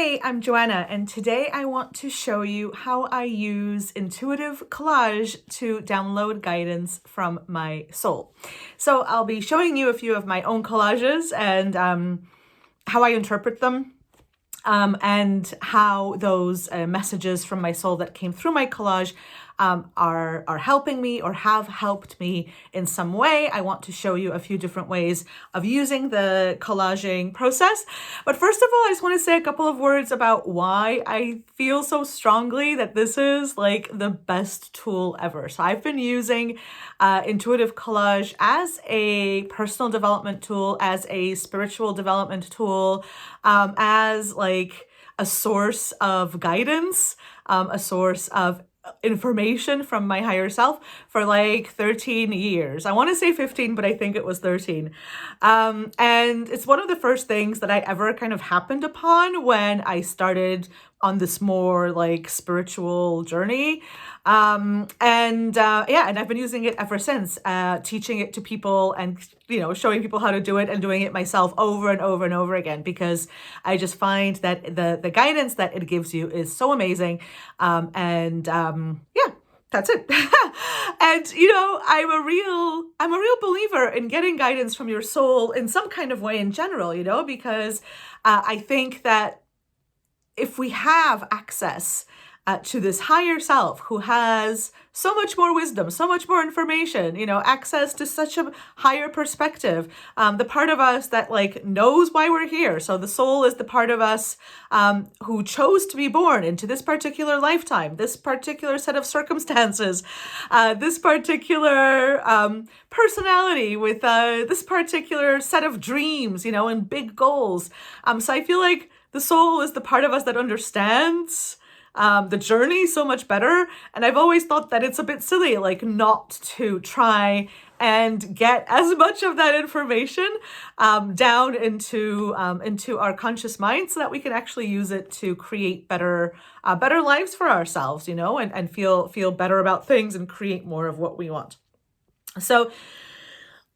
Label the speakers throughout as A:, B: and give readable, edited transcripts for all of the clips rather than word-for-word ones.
A: Hey, I'm Joanna, and today I want to show you how I use intuitive collage to download guidance from my soul. So I'll be showing you a few of my own collages and how I interpret them. And how those messages from my soul that came through my collage are helping me or have helped me in some way. I want to show you a few different ways of using the collaging process. But first of all, I just want to say a couple of words about why I feel so strongly that this is like the best tool ever. So I've been using intuitive collage as a personal development tool, as a spiritual development tool, as like a source of guidance, a source of information from my higher self for like 13 years. I want to say 15, but I think it was 13. And it's one of the first things that I ever kind of happened upon when I started on this more like spiritual journey. And I've been using it ever since, teaching it to people and, showing people how to do it and doing it myself over and over and over again, because I just find that the guidance that it gives you is so amazing. That's it. And I'm a real believer in getting guidance from your soul in some kind of way in general, because I think that if we have access to this higher self who has so much more wisdom, so much more information, access to such a higher perspective, the part of us that like knows why we're here. So the soul is the part of us who chose to be born into this particular lifetime, this particular set of circumstances, this particular personality with this particular set of dreams, and big goals. So I feel like the soul is the part of us that understands the journey so much better. And I've always thought that it's a bit silly, like not to try and get as much of that information down into our conscious mind so that we can actually use it to create better lives for ourselves, and feel better about things and create more of what we want. So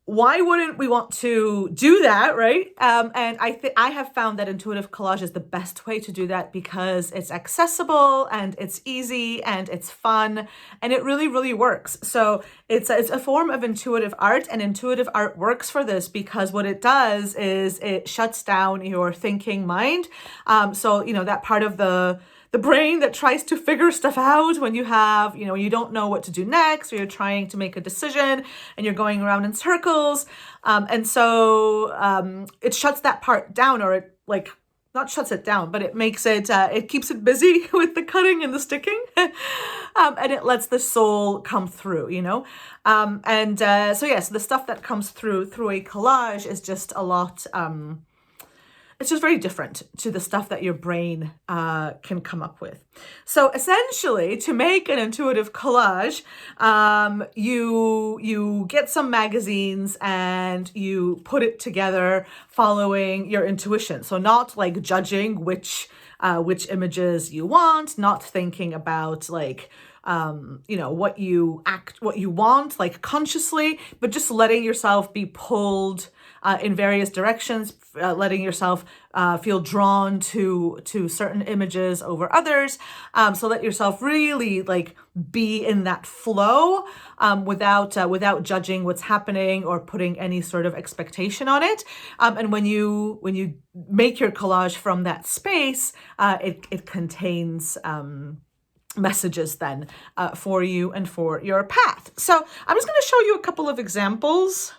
A: why wouldn't we want to do that, right? And I have found that intuitive collage is the best way to do that because it's accessible and it's easy and it's fun and it really, really works. So it's a form of intuitive art, and intuitive art works for this because what it does is it shuts down your thinking mind. So that part of the brain that tries to figure stuff out when you have, you don't know what to do next, or you're trying to make a decision and you're going around in circles. And so it shuts that part down, or it like not shuts it down, but it makes it, it keeps it busy with the cutting and the sticking. And it lets the soul come through, so the stuff that comes through a collage is just a lot, it's just very different to the stuff that your brain can come up with. So essentially, to make an intuitive collage, you get some magazines and you put it together following your intuition. So not like judging which images you want, not thinking about like what you want like consciously, but just letting yourself be pulled in various directions, letting yourself feel drawn to certain images over others. So let yourself really like be in that flow without judging what's happening or putting any sort of expectation on it. And when you make your collage from that space, it contains messages then for you and for your path. So I'm just going to show you a couple of examples.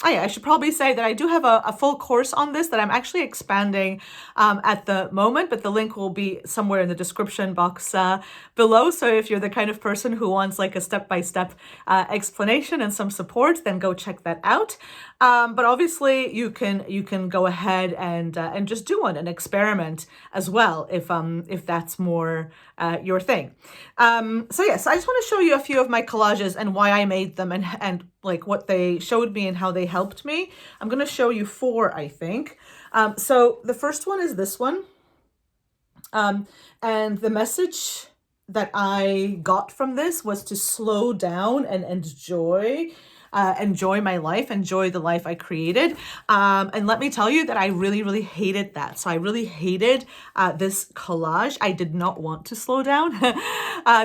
A: I should probably say that I do have a full course on this that I'm actually expanding at the moment, but the link will be somewhere in the description box below. So if you're the kind of person who wants like a step-by-step explanation and some support, then go check that out. But obviously you can go ahead and just do one and experiment as well if that's more your thing. So I just want to show you a few of my collages and why I made them and like what they showed me and how they helped me. I'm going to show you 4, I think. So the first one is this one. And the message that I got from this was to slow down and enjoy enjoy my life, enjoy the life I created. And let me tell you that I really, really hated that. So I really hated this collage. I did not want to slow down.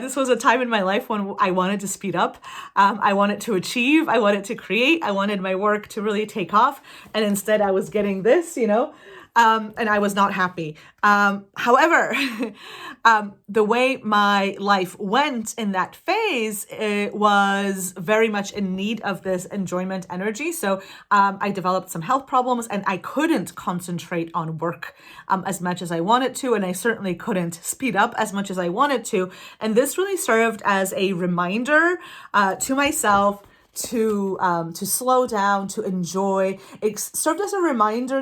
A: This was a time in my life when I wanted to speed up. I wanted to achieve. I wanted to create. I wanted my work to really take off. And instead I was getting this, and I was not happy. However, the way my life went in that phase, it was very much in need of this enjoyment energy. So I developed some health problems and I couldn't concentrate on work as much as I wanted to. And I certainly couldn't speed up as much as I wanted to. And this really served as a reminder to myself to slow down, to enjoy. It served as a reminder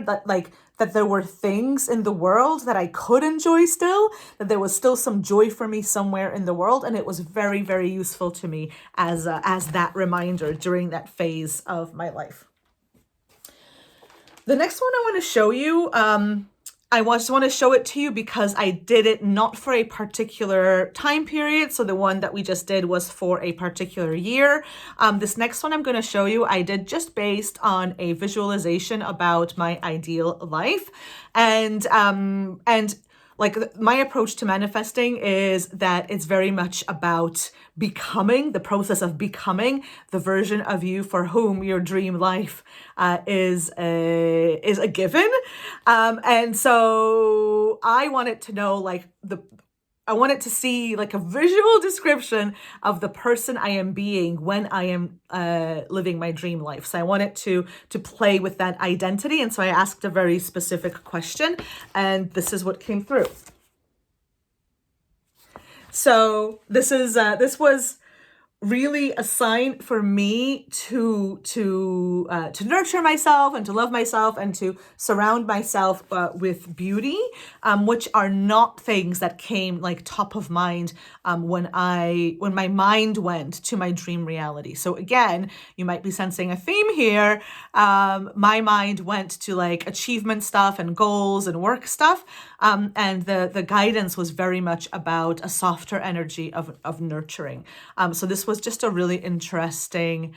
A: that there were things in the world that I could enjoy still, that there was still some joy for me somewhere in the world. And it was very, very useful to me as that reminder during that phase of my life. The next one I want to show you, I just want to show it to you because I did it not for a particular time period. So the one that we just did was for a particular year. This next one I'm going to show you, I did just based on a visualization about my ideal life. And like my approach to manifesting is that it's very much about becoming, the process of becoming the version of you for whom your dream life is a given. And so I wanted to know I wanted to see like a visual description of the person I am being when I am living my dream life. So I wanted to play with that identity. And so I asked a very specific question, and this is what came through. So this was really a sign for me to nurture myself and to love myself and to surround myself with beauty, which are not things that came like top of mind when my mind went to my dream reality. So again, you might be sensing a theme here. My mind went to like achievement stuff and goals and work stuff, and the guidance was very much about a softer energy of nurturing. So this was just a really interesting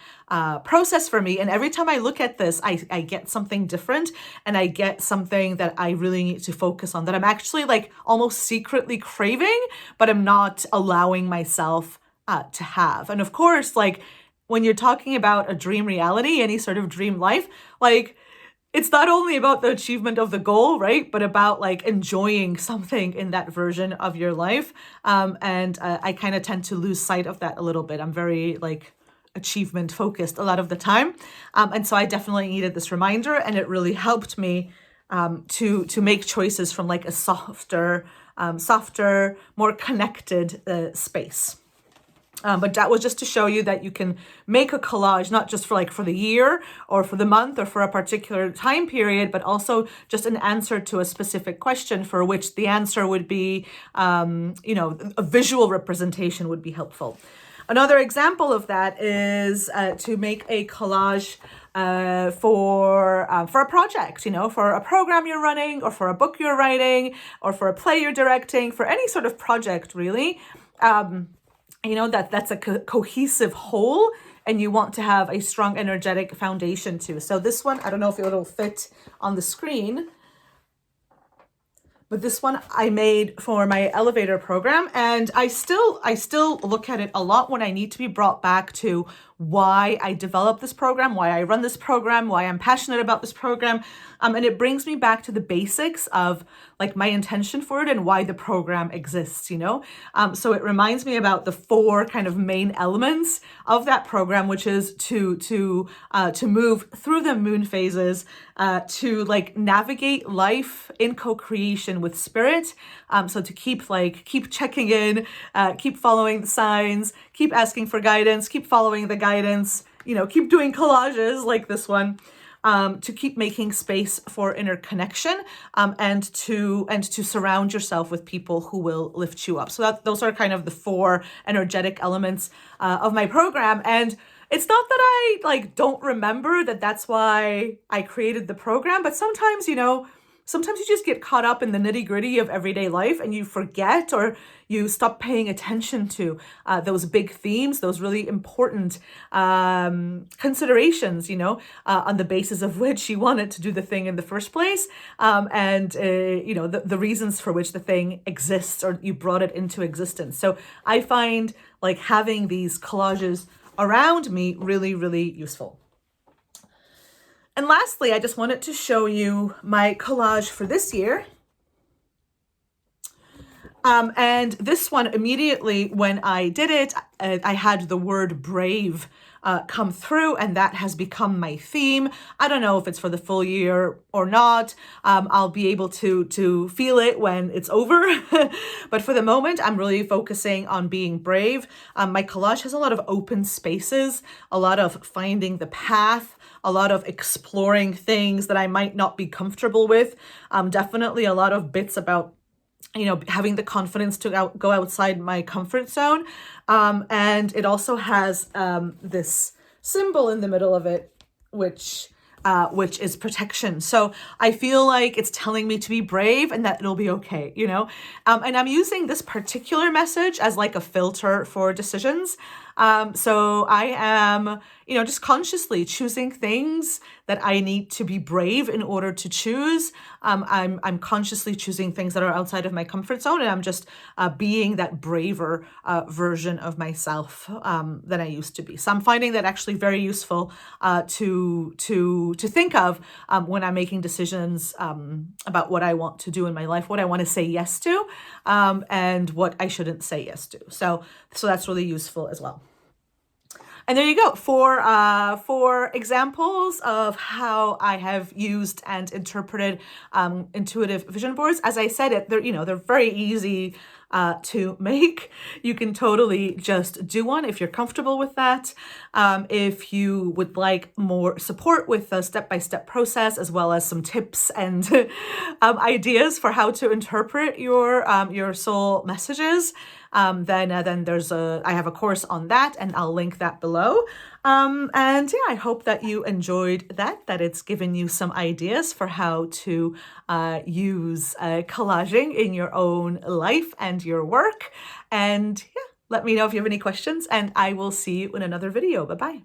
A: process for me. And every time I look at this, I get something different, and I get something that I really need to focus on, that I'm actually like almost secretly craving, but I'm not allowing myself to have. And of course, like when you're talking about a dream reality, any sort of dream life, like it's not only about the achievement of the goal, right? But about like enjoying something in that version of your life. And I kind of tend to lose sight of that a little bit. I'm very like achievement focused a lot of the time. And so I definitely needed this reminder, and it really helped me to make choices from like a softer, more connected space. But that was just to show you that you can make a collage, not just for the year or for the month or for a particular time period, but also just an answer to a specific question for which the answer would be, a visual representation would be helpful. Another example of that is to make a collage for a project, for a program you're running, or for a book you're writing, or for a play you're directing, for any sort of project, really. That's a cohesive whole, and you want to have a strong energetic foundation too. So this one, I don't know if it'll fit on the screen, but this one I made for my elevator program, and I still look at it a lot when I need to be brought back to why I developed this program, why I run this program, why I'm passionate about this program. And it brings me back to the basics of like my intention for it and why the program exists, So it reminds me about the 4 kind of main elements of that program, which is to move through the moon phases, to like navigate life in co-creation with spirit. So to keep checking in, keep following the signs, keep asking for guidance, keep following the guidance, keep doing collages like this one. To keep making space for inner connection, and to surround yourself with people who will lift you up. So those are kind of the 4 energetic elements of my program. And it's not that I don't remember that that's why I created the program, but sometimes, sometimes you just get caught up in the nitty-gritty of everyday life and you forget, or you stop paying attention to those big themes, those really important considerations, on the basis of which you wanted to do the thing in the first place, and the reasons for which the thing exists, or you brought it into existence. So I find like having these collages around me really, really useful. And lastly, I just wanted to show you my collage for this year. And this one, immediately when I did it, I had the word brave come through, and that has become my theme. I don't know if it's for the full year or not. I'll be able to feel it when it's over. But for the moment, I'm really focusing on being brave. My collage has a lot of open spaces, a lot of finding the path, a lot of exploring things that I might not be comfortable with. Definitely a lot of bits about having the confidence to go outside my comfort zone. And it also has this symbol in the middle of it, which is protection. So I feel like it's telling me to be brave and that it'll be okay, and I'm using this particular message as like a filter for decisions. So I am, just consciously choosing things that I need to be brave in order to choose. I'm consciously choosing things that are outside of my comfort zone, and I'm just being that braver version of myself than I used to be. So I'm finding that actually very useful to think of when I'm making decisions about what I want to do in my life, what I want to say yes to, and what I shouldn't say yes to. So that's really useful as well. And there you go, for examples of how I have used and interpreted intuitive vision boards. As I said, they're very easy to make. You can totally just do one if you're comfortable with that. If you would like more support with the step-by-step process, as well as some tips and ideas for how to interpret your soul messages, then I have a course on that, and I'll link that below. And yeah, I hope that you enjoyed that it's given you some ideas for how to use collaging in your own life and your work. And yeah, let me know if you have any questions, and I will see you in another video. Bye-bye.